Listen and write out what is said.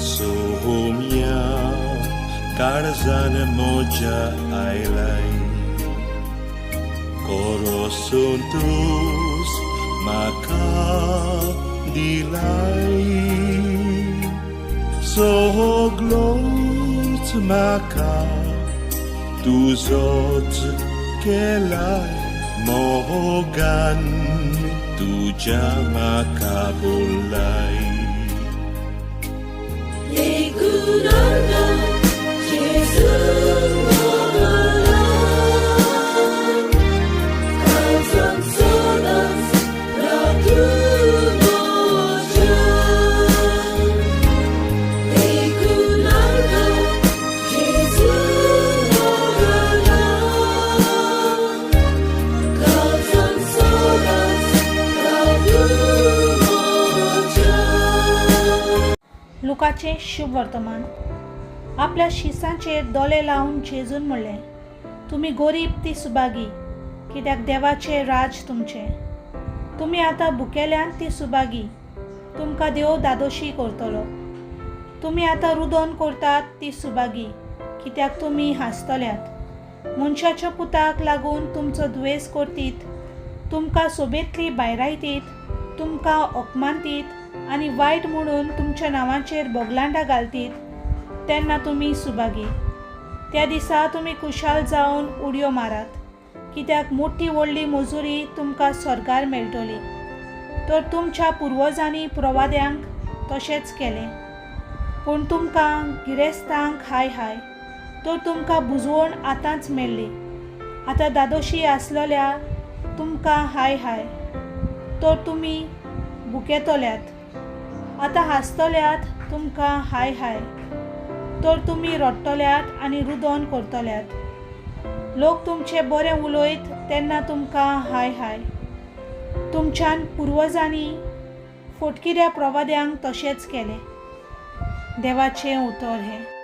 सोहम्या काळजान म्हज्या आयलाय, कोरोसून तूस म्हाका दिलाय, सगळोच म्हाका तुजोच केलाय, मोगान तुज्या म्हाका बोल्लाय. लुकाचे शुभ वर्तमान. आपल्या शिसांचेर दोळे लावून जेजून म्हणलें, तुमी गरीब ती सुभागी, कित्याक देवाचें राज तुमचें. तुमी आतां भुकेल्यान ती सुभागी, तुमकां देव दादोशी करतलो. तुमी आतां रुदन करतात ती सुभागी, कित्याक तुमी हांसतल्यात. मनशाच्या पुताक लागून तुमचो दुयेस करतीत, तुमकां सोबेतली भायरायतीत, तुमकां अपमानतीत आनी वायट म्हणून तुमच्या नांवाचेर बोगलांडा घालतीत, तेन्ना तुमी सुभागी. त्या दिसा तुमी खुशाल जावन उडयो मारात, कित्याक मोठी व्हडली मजुरी तुमकां स्वर्गार मेळटली. तर तुमच्या पुर्वजांनी प्रवाद्यांक तशेंच केलें. पूण तुमकां गिरेस्तांक हाय हाय, तर तुमकां बुजवण आतांच मेळ्ळी. आतां दादोशी आसलेल्या तुमकां हाय हाय, तर तुमी भुकेतल्यात. आतां हांसतल्यात तुमकां हाय हाय, तर तुमी रडटल्यात आनी रुदन करतल्यात. लोक तुमचें बरें उलयत तेन्ना तुमकां हाय हाय. तुमच्यान पुर्वजांनी फटकिऱ्या प्रवाद्यांक तशेंच केलें. देवाचें उतर हें.